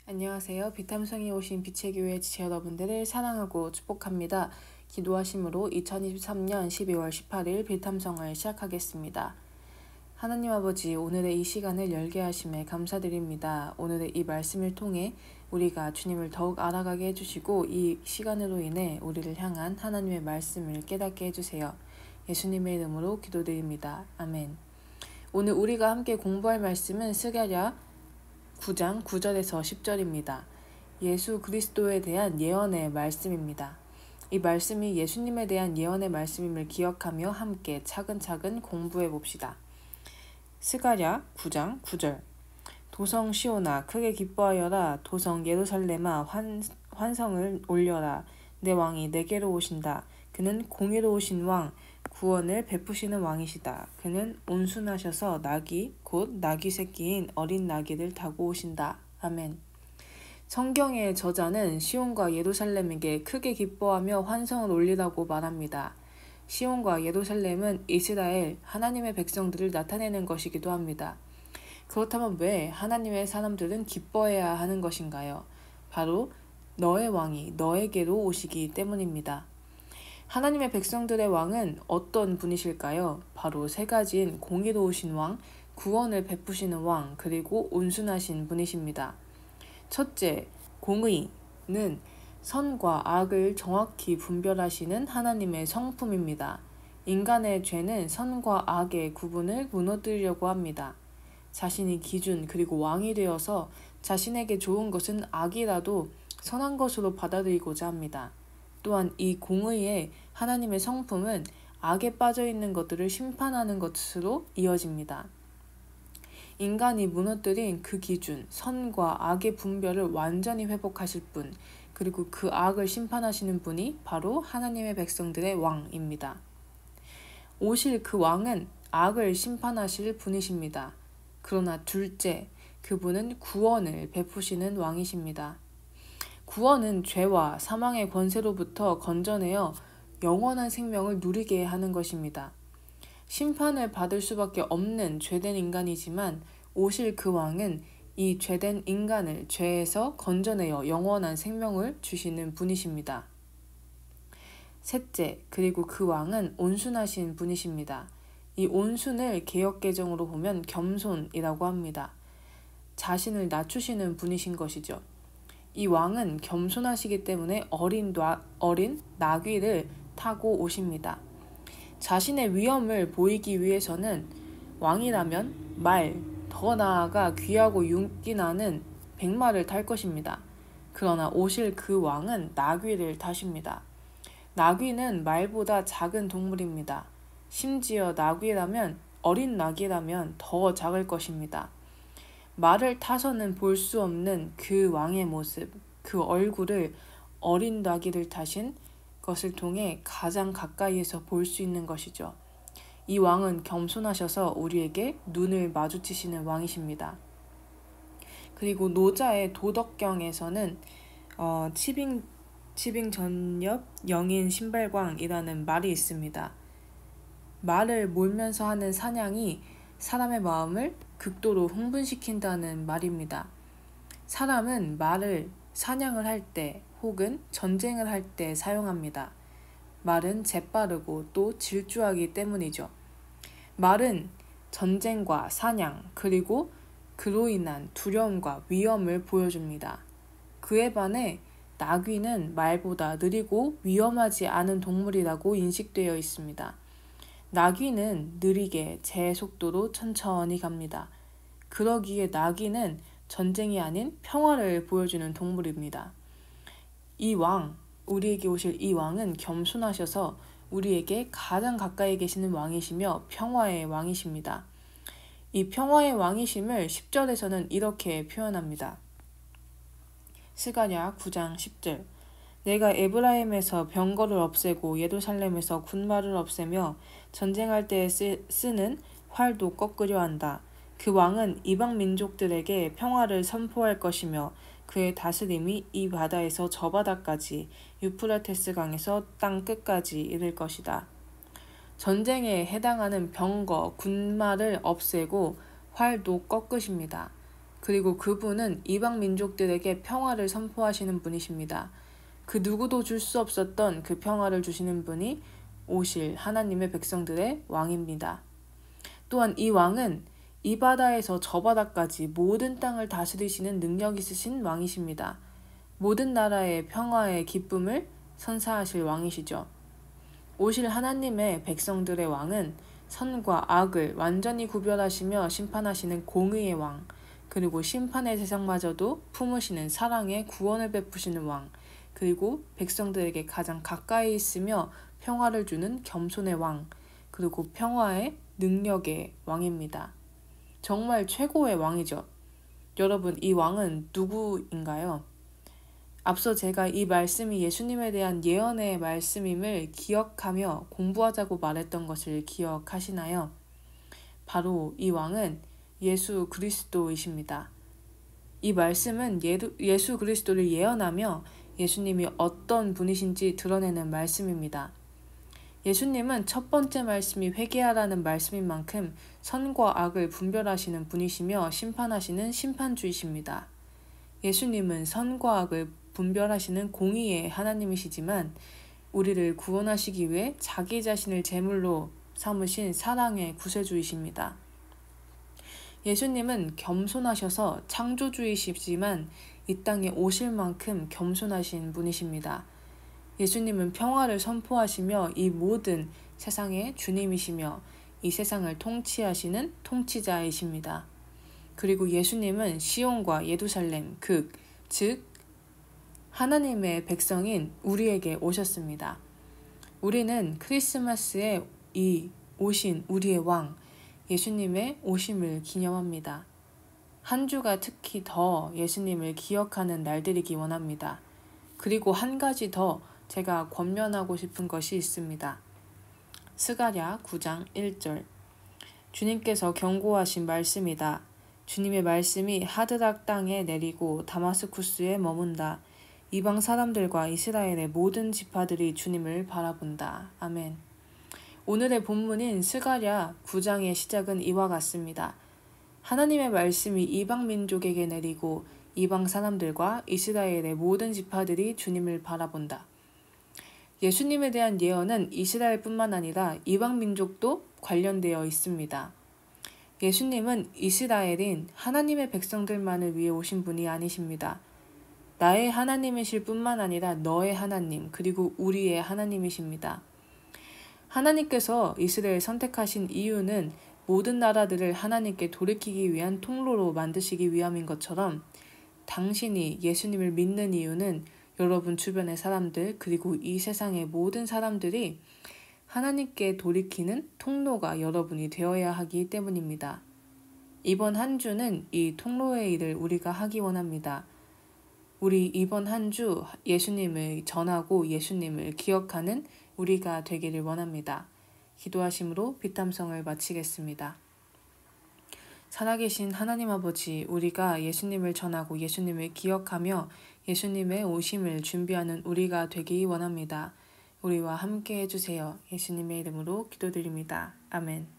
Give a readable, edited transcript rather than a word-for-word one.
안녕하세요. 비탐성이 오신 빛의 교회 지체 여러분들을 사랑하고 축복합니다. 기도하심으로 2023년 12월 18일 비탐성을 시작하겠습니다. 하나님 아버지, 오늘의 이 시간을 열게 하심에 감사드립니다. 오늘의 이 말씀을 통해 우리가 주님을 더욱 알아가게 해주시고 이 시간으로 인해 우리를 향한 하나님의 말씀을 깨닫게 해주세요. 예수님의 이름으로 기도드립니다. 아멘. 오늘 우리가 함께 공부할 말씀은 스가랴 9장 9절에서 10절입니다. 예수 그리스도에 대한 예언의 말씀입니다. 이 말씀이 예수님에 대한 예언의 말씀임을 기억하며 함께 차근차근 공부해 봅시다. 스가랴 9장 9절. 도성 시온아 크게 기뻐하여라. 도성 예루살렘아 환성을 올려라. 내 왕이 내게로 오신다. 그는 공의로우신 왕, 구원을 베푸시는 왕이시다. 그는 온순하셔서 나귀, 곧 나귀 새끼인 어린 나귀를 타고 오신다. 아멘. 성경의 저자는 시온과 예루살렘에게 크게 기뻐하며 환성을 올리라고 말합니다. 시온과 예루살렘은 이스라엘, 하나님의 백성들을 나타내는 것이기도 합니다. 그렇다면 왜 하나님의 사람들은 기뻐해야 하는 것인가요? 바로 너의 왕이 너에게로 오시기 때문입니다. 하나님의 백성들의 왕은 어떤 분이실까요? 바로 세 가지인 공의로우신 왕, 구원을 베푸시는 왕, 그리고 온순하신 분이십니다. 첫째, 공의는 선과 악을 정확히 분별하시는 하나님의 성품입니다. 인간의 죄는 선과 악의 구분을 무너뜨리려고 합니다. 자신이 기준 그리고 왕이 되어서 자신에게 좋은 것은 악이라도 선한 것으로 받아들이고자 합니다. 또한 이 공의의 하나님의 성품은 악에 빠져있는 것들을 심판하는 것으로 이어집니다. 인간이 무너뜨린 그 기준, 선과 악의 분별을 완전히 회복하실 분, 그리고 그 악을 심판하시는 분이 바로 하나님의 백성들의 왕입니다. 오실 그 왕은 악을 심판하실 분이십니다. 그러나 둘째, 그분은 구원을 베푸시는 왕이십니다. 구원은 죄와 사망의 권세로부터 건져내어 영원한 생명을 누리게 하는 것입니다. 심판을 받을 수밖에 없는 죄된 인간이지만 오실 그 왕은 이 죄된 인간을 죄에서 건져내어 영원한 생명을 주시는 분이십니다. 셋째, 그리고 그 왕은 온순하신 분이십니다. 이 온순을 개역개정으로 보면 겸손이라고 합니다. 자신을 낮추시는 분이신 것이죠. 이 왕은 겸손하시기 때문에 어린 나귀를 타고 오십니다. 자신의 위엄을 보이기 위해서는 왕이라면 말, 더 나아가 귀하고 윤기 나는 백마를 탈 것입니다. 그러나 오실 그 왕은 나귀를 타십니다. 나귀는 말보다 작은 동물입니다. 심지어 나귀라면 어린 나귀라면 더 작을 것입니다. 말을 타서는 볼 수 없는 그 왕의 모습, 그 얼굴을 어린 나귀를 타신 것을 통해 가장 가까이에서 볼 수 있는 것이죠. 이 왕은 겸손하셔서 우리에게 눈을 마주치시는 왕이십니다. 그리고 노자의 도덕경에서는 치빙 전엽 영인 신발광이라는 말이 있습니다. 말을 몰면서 하는 사냥이 사람의 마음을 극도로 흥분시킨다는 말입니다. 사람은 말을 사냥을 할 때 혹은 전쟁을 할 때 사용합니다. 말은 재빠르고 또 질주하기 때문이죠. 말은 전쟁과 사냥 그리고 그로 인한 두려움과 위험을 보여줍니다. 그에 반해 나귀는 말보다 느리고 위험하지 않은 동물이라고 인식되어 있습니다. 나귀는 느리게 제 속도로 천천히 갑니다. 그러기에 나귀는 전쟁이 아닌 평화를 보여주는 동물입니다. 우리에게 오실 이 왕은 겸손하셔서 우리에게 가장 가까이 계시는 왕이시며 평화의 왕이십니다. 이 평화의 왕이심을 10절에서는 이렇게 표현합니다. 스가랴 9장 10절. 내가 에브라임에서 병거를 없애고 예루살렘에서 군마를 없애며 전쟁할 때에 쓰는 활도 꺾으려 한다. 그 왕은 이방 민족들에게 평화를 선포할 것이며 그의 다스림이 이 바다에서 저 바다까지 유프라테스 강에서 땅 끝까지 이를 것이다. 전쟁에 해당하는 병거, 군마를 없애고 활도 꺾으십니다. 그리고 그분은 이방 민족들에게 평화를 선포하시는 분이십니다. 그 누구도 줄 수 없었던 그 평화를 주시는 분이 오실 하나님의 백성들의 왕입니다. 또한 이 왕은 이 바다에서 저 바다까지 모든 땅을 다스리시는 능력 있으신 왕이십니다. 모든 나라의 평화의 기쁨을 선사하실 왕이시죠. 오실 하나님의 백성들의 왕은 선과 악을 완전히 구별하시며 심판하시는 공의의 왕, 그리고 심판의 세상마저도 품으시는 사랑의 구원을 베푸시는 왕, 그리고 백성들에게 가장 가까이 있으며 평화를 주는 겸손의 왕, 그리고 평화의 능력의 왕입니다. 정말 최고의 왕이죠. 여러분, 이 왕은 누구인가요? 앞서 제가 이 말씀이 예수님에 대한 예언의 말씀임을 기억하며 공부하자고 말했던 것을 기억하시나요? 바로 이 왕은 예수 그리스도이십니다. 이 말씀은 예수 그리스도를 예언하며 예수님이 어떤 분이신지 드러내는 말씀입니다. 예수님은 첫 번째 말씀이 회개하라는 말씀인 만큼 선과 악을 분별하시는 분이시며 심판하시는 심판주이십니다. 예수님은 선과 악을 분별하시는 공의의 하나님이시지만 우리를 구원하시기 위해 자기 자신을 제물로 삼으신 사랑의 구세주이십니다. 예수님은 겸손하셔서 창조주이시지만 이 땅에 오실 만큼 겸손하신 분이십니다. 예수님은 평화를 선포하시며 이 모든 세상의 주님이시며 이 세상을 통치하시는 통치자이십니다. 그리고 예수님은 시온과 예루살렘, 즉 하나님의 백성인 우리에게 오셨습니다. 우리는 크리스마스에 이 오신 우리의 왕, 예수님의 오심을 기념합니다. 한 주가 특히 더 예수님을 기억하는 날들이기 원합니다. 그리고 한 가지 더 제가 권면하고 싶은 것이 있습니다. 스가랴 9장 1절. 주님께서 경고하신 말씀이다. 주님의 말씀이 하드락 땅에 내리고 다마스쿠스에 머문다. 이방 사람들과 이스라엘의 모든 지파들이 주님을 바라본다. 아멘. 오늘의 본문인 스가랴 9장의 시작은 이와 같습니다. 하나님의 말씀이 이방 민족에게 내리고 이방 사람들과 이스라엘의 모든 지파들이 주님을 바라본다. 예수님에 대한 예언은 이스라엘뿐만 아니라 이방 민족도 관련되어 있습니다. 예수님은 이스라엘인 하나님의 백성들만을 위해 오신 분이 아니십니다. 나의 하나님이실 뿐만 아니라 너의 하나님, 그리고 우리의 하나님이십니다. 하나님께서 이스라엘 선택하신 이유는 모든 나라들을 하나님께 돌이키기 위한 통로로 만드시기 위함인 것처럼 당신이 예수님을 믿는 이유는 여러분 주변의 사람들 그리고 이 세상의 모든 사람들이 하나님께 돌이키는 통로가 여러분이 되어야 하기 때문입니다. 이번 한 주는 이 통로의 일을 우리가 하기 원합니다. 우리 이번 한 주 예수님을 전하고 예수님을 기억하는 우리가 되기를 원합니다. 기도하심으로 비탐성을 마치겠습니다. 살아계신 하나님 아버지, 우리가 예수님을 전하고 예수님을 기억하며 예수님의 오심을 준비하는 우리가 되기 원합니다. 우리와 함께 해주세요. 예수님의 이름으로 기도드립니다. 아멘.